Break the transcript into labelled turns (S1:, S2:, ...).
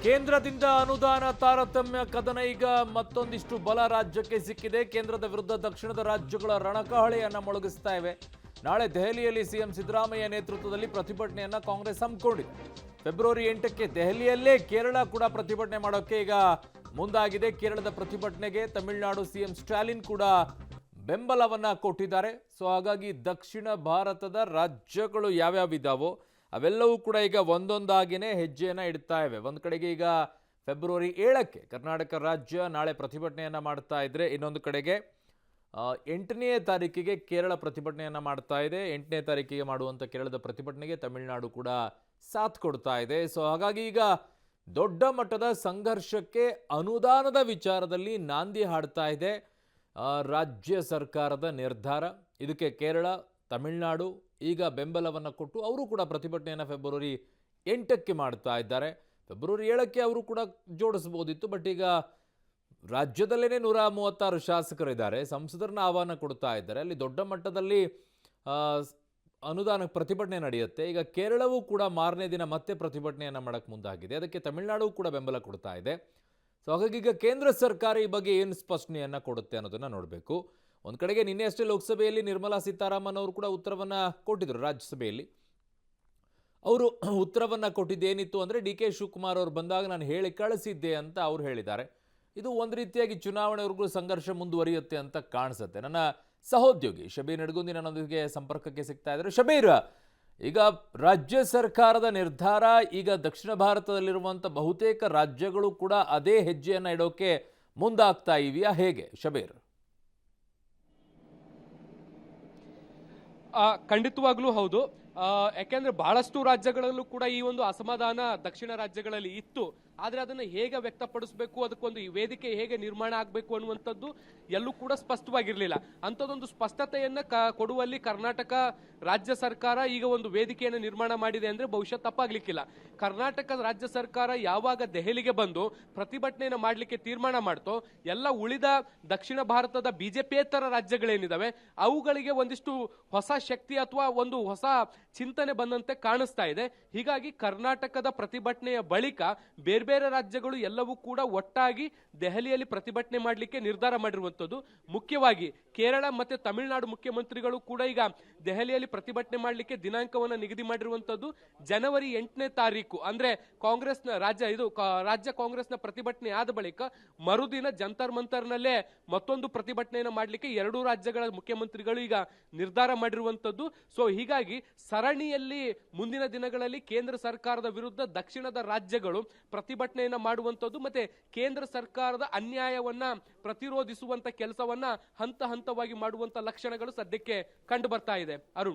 S1: ಕೇಂದ್ರದಿಂದ ಅನುದಾನ ತಾರತಮ್ಯ ಕದನ ಈಗ ಮತ್ತೊಂದಿಷ್ಟು ಬಲ ರಾಜ್ಯಕ್ಕೆ ಸಿಕ್ಕಿದೆ. ಕೇಂದ್ರದ ವಿರುದ್ಧ ದಕ್ಷಿಣದ ರಾಜ್ಯಗಳ ರಣಕಹಳೆಯನ್ನ ಮೊಳಗಿಸ್ತಾ ಇವೆ. ನಾಳೆ ದೆಹಲಿಯಲ್ಲಿ ಸಿಎಂ ಸಿದ್ದರಾಮಯ್ಯ ನೇತೃತ್ವದಲ್ಲಿ ಪ್ರತಿಭಟನೆಯನ್ನ ಕಾಂಗ್ರೆಸ್ ಹಮ್ಮಿಕೊಂಡಿದೆ. ಫೆಬ್ರವರಿ 8ಕ್ಕೆ ದೆಹಲಿಯಲ್ಲೇ ಕೇರಳ ಕೂಡ ಪ್ರತಿಭಟನೆ ಮಾಡೋಕೆ ಈಗ ಮುಂದಾಗಿದೆ. ಕೇರಳದ ಪ್ರತಿಭಟನೆಗೆ ತಮಿಳುನಾಡು ಸಿಎಂ ಸ್ಟಾಲಿನ್ ಕೂಡ ಬೆಂಬಲವನ್ನ ಕೊಟ್ಟಿದ್ದಾರೆ. ಸೊ ಹಾಗಾಗಿ ದಕ್ಷಿಣ ಭಾರತದ ರಾಜ್ಯಗಳು ಯಾವ್ಯಾವಿದಾವೋ ಅವೆಲ್ಲವೂ ಕೂಡ ಈಗ ಒಂದೊಂದಾಗಿನೇ ಹೆಜ್ಜೆಯನ್ನು ಇಡ್ತಾ ಇವೆ. ಒಂದು ಕಡೆಗೆ ಈಗ ಫೆಬ್ರವರಿ 7ಕ್ಕೆ ಕರ್ನಾಟಕ ರಾಜ್ಯ ನಾಳೆ ಪ್ರತಿಭಟನೆಯನ್ನು ಮಾಡ್ತಾ ಇದ್ರೆ, ಇನ್ನೊಂದು ಕಡೆಗೆ 8ನೇ ತಾರೀಕಿಗೆ ಕೇರಳ ಪ್ರತಿಭಟನೆಯನ್ನು ಮಾಡ್ತಾ ಇದೆ. 8ನೇ ತಾರೀಕಿಗೆ ಮಾಡುವಂಥ ಕೇರಳದ ಪ್ರತಿಭಟನೆಗೆ ತಮಿಳುನಾಡು ಕೂಡ ಸಾಥ್ ಕೊಡ್ತಾ ಇದೆ. ಸೊ ಹಾಗಾಗಿ ಈಗ ದೊಡ್ಡ ಮಟ್ಟದ ಸಂಘರ್ಷಕ್ಕೆ ಅನುದಾನದ ವಿಚಾರದಲ್ಲಿ ನಾಂದಿ ಹಾಡ್ತಾ ಇದೆ ರಾಜ್ಯ ಸರ್ಕಾರದ ನಿರ್ಧಾರ. ಇದಕ್ಕೆ ಕೇರಳ, ತಮಿಳುನಾಡು ಈಗ ಬೆಂಬಲವನ್ನು ಕೊಟ್ಟು ಅವರು ಕೂಡ ಪ್ರತಿಭಟನೆಯನ್ನು ಫೆಬ್ರವರಿ 8ಕ್ಕೆ ಮಾಡ್ತಾ ಇದ್ದಾರೆ. ಫೆಬ್ರವರಿ 7ಕ್ಕೆ ಅವರು ಕೂಡ ಜೋಡಿಸ್ಬೋದಿತ್ತು, ಬಟ್ ಈಗ ರಾಜ್ಯದಲ್ಲೇ 136 ಶಾಸಕರಿದ್ದಾರೆ, ಸಂಸದರನ್ನ ಆಹ್ವಾನ ಕೊಡ್ತಾ ಇದ್ದಾರೆ. ಅಲ್ಲಿ ದೊಡ್ಡ ಮಟ್ಟದಲ್ಲಿ ಅನುದಾನ ಪ್ರತಿಭಟನೆ ನಡೆಯುತ್ತೆ. ಈಗ ಕೇರಳವೂ ಕೂಡ ಮಾರನೇ ದಿನ ಮತ್ತೆ ಪ್ರತಿಭಟನೆಯನ್ನು ಮಾಡಕ್ಕೆ ಮುಂದಾಗಿದೆ. ಅದಕ್ಕೆ ತಮಿಳುನಾಡು ಕೂಡ ಬೆಂಬಲ ಕೊಡ್ತಾ ಇದೆ. ಸೊ ಹಾಗಾಗಿ ಈಗ ಕೇಂದ್ರ ಸರ್ಕಾರ ಈ ಬಗ್ಗೆ ಏನು ಸ್ಪಷ್ಟನೆಯನ್ನು ಕೊಡುತ್ತೆ ಅನ್ನೋದನ್ನು ನೋಡಬೇಕು. ಒಂದು ಕಡೆಗೆ ನಿನ್ನೆ ಅಷ್ಟೇ ಲೋಕಸಭೆಯಲ್ಲಿ ನಿರ್ಮಲಾ ಸೀತಾರಾಮನ್ ಅವರು ಕೂಡ ಉತ್ತರವನ್ನು ಕೊಟ್ಟಿದ್ದರು. ರಾಜ್ಯಸಭೆಯಲ್ಲಿ ಅವರು ಉತ್ತರವನ್ನು ಕೊಟ್ಟಿದ್ದೇನಿತ್ತು ಅಂದರೆ, ಡಿ ಕೆ ಶಿವಕುಮಾರ್ ಅವರು ಬಂದಾಗ ನಾನು ಹೇಳಿ ಕಳಿಸಿದ್ದೆ ಅಂತ ಅವ್ರು ಹೇಳಿದ್ದಾರೆ. ಇದು ಒಂದು ರೀತಿಯಾಗಿ ಚುನಾವಣೆವರೆಗೂ ಸಂಘರ್ಷ ಮುಂದುವರಿಯುತ್ತೆ ಅಂತ ಕಾಣಿಸುತ್ತೆ. ನನ್ನ ಸಹೋದ್ಯೋಗಿ ಶಬೀರ್ ನಡಗುಂದಿ ನನ್ನೊಂದಿಗೆ ಸಂಪರ್ಕಕ್ಕೆ ಸಿಗ್ತಾ ಇದ್ದಾರೆ. ಶಬೀರ್, ಈಗ ರಾಜ್ಯ ಸರ್ಕಾರದ ನಿರ್ಧಾರ, ಈಗ ದಕ್ಷಿಣ ಭಾರತದಲ್ಲಿರುವಂಥ ಬಹುತೇಕ ರಾಜ್ಯಗಳು ಕೂಡ ಅದೇ ಹೆಜ್ಜೆಯನ್ನು ಇಡೋಕೆ ಮುಂದಾಗ್ತಾ ಇವೆಯಾ, ಹೇಗೆ ಶಬೀರ್?
S2: ಖಂಡಿತವಾಗ್ಲೂ ಹೌದು. ಯಾಕೆಂದ್ರೆ ಬಹಳಷ್ಟು ರಾಜ್ಯಗಳಲ್ಲೂ ಕೂಡ ಈ ಒಂದು ಅಸಮಾಧಾನ ದಕ್ಷಿಣ ರಾಜ್ಯಗಳಲ್ಲಿ ಇತ್ತು. ಆದ್ರೆ ಅದನ್ನ ಹೇಗೆ ವ್ಯಕ್ತಪಡಿಸಬೇಕು, ಅದಕ್ಕೊಂದು ವೇದಿಕೆ ಹೇಗೆ ನಿರ್ಮಾಣ ಆಗಬೇಕು ಅನ್ನುವಂಥದ್ದು ಎಲ್ಲೂ ಕೂಡ ಸ್ಪಷ್ಟವಾಗಿರ್ಲಿಲ್ಲ. ಅಂಥದ್ದೊಂದು ಸ್ಪಷ್ಟತೆಯನ್ನ ಕೊಡುವಲ್ಲಿ ಕರ್ನಾಟಕ ರಾಜ್ಯ ಸರ್ಕಾರ ಈಗ ಒಂದು ವೇದಿಕೆಯನ್ನು ನಿರ್ಮಾಣ ಮಾಡಿದೆ ಅಂದ್ರೆ ಬಹುಶಃ ತಪ್ಪಾಗ್ಲಿಕ್ಕಿಲ್ಲ. ಕರ್ನಾಟಕ ರಾಜ್ಯ ಸರ್ಕಾರ ಯಾವಾಗ ದೆಹಲಿಗೆ ಬಂದು ಪ್ರತಿಭಟನೆಯನ್ನು ಮಾಡ್ಲಿಕ್ಕೆ ತೀರ್ಮಾನ ಮಾಡ್ತೋ, ಎಲ್ಲ ಉಳಿದ ದಕ್ಷಿಣ ಭಾರತದ ಬಿಜೆಪಿಯೇತರ ರಾಜ್ಯಗಳೇನಿದಾವೆ ಅವುಗಳಿಗೆ ಒಂದಿಷ್ಟು ಹೊಸ ಶಕ್ತಿ ಅಥವಾ ಒಂದು ಹೊಸ ಚಿಂತನೆ ಬಂದಂತೆ ಕಾಣಿಸ್ತಾ ಇದೆ. ಹೀಗಾಗಿ ಕರ್ನಾಟಕದ ಪ್ರತಿಭಟನೆಯ ಬಳಿಕ ಬೇರೆ ಬೇರೆ ರಾಜ್ಯಗಳು ಎಲ್ಲವೂ ಕೂಡ ಒಟ್ಟಾಗಿ ದೆಹಲಿಯಲ್ಲಿ ಪ್ರತಿಭಟನೆ ಮಾಡಲಿಕ್ಕೆ ನಿರ್ಧಾರ ಮಾಡಿರುವಂತದ್ದು. ಮುಖ್ಯವಾಗಿ ಕೇರಳ ಮತ್ತೆ ತಮಿಳುನಾಡು ಮುಖ್ಯಮಂತ್ರಿಗಳು ಕೂಡ ಈಗ ದೆಹಲಿಯಲ್ಲಿ ಪ್ರತಿಭಟನೆ ಮಾಡಲಿಕ್ಕೆ ದಿನಾಂಕವನ್ನು ನಿಗದಿ ಮಾಡಿರುವಂತದ್ದು ಜನವರಿ 8ನೇ ತಾರೀಕು. ಅಂದ್ರೆ ಕಾಂಗ್ರೆಸ್ನ ರಾಜ್ಯ ಕಾಂಗ್ರೆಸ್ನ ಪ್ರತಿಭಟನೆ ಆದ ಬಳಿಕ ಮರುದಿನ ಜಂತರ್ ಮಂತರ್ನಲ್ಲೇ ಮತ್ತೊಂದು ಪ್ರತಿಭಟನೆಯನ್ನು ಮಾಡಲಿಕ್ಕೆ ಎರಡೂ ರಾಜ್ಯಗಳ ಮುಖ್ಯಮಂತ್ರಿಗಳು ಈಗ ನಿರ್ಧಾರ ಮಾಡಿರುವಂತದ್ದು. ಸೊ ಹೀಗಾಗಿ ಸರಣಿಯಲ್ಲಿ ಮುಂದಿನ ದಿನಗಳಲ್ಲಿ ಕೇಂದ್ರ ಸರ್ಕಾರದ ವಿರುದ್ಧ ದಕ್ಷಿಣದ ರಾಜ್ಯಗಳು ಪ್ರತಿಭಟನೆಯನ್ನ ಮಾಡುವಂತದ್ದು ಮತ್ತೆ ಕೇಂದ್ರ ಸರ್ಕಾರದ ಅನ್ಯಾಯವನ್ನ ಪ್ರತಿರೋಧಿಸುವಂತ ಕೆಲಸವನ್ನ ಹಂತ ಹಂತವಾಗಿ ಮಾಡುವಂತ ಲಕ್ಷಣಗಳು ಸದ್ಯಕ್ಕೆ ಕಂಡು ಬರ್ತಾ ಇದೆ. ಅರುಣ್.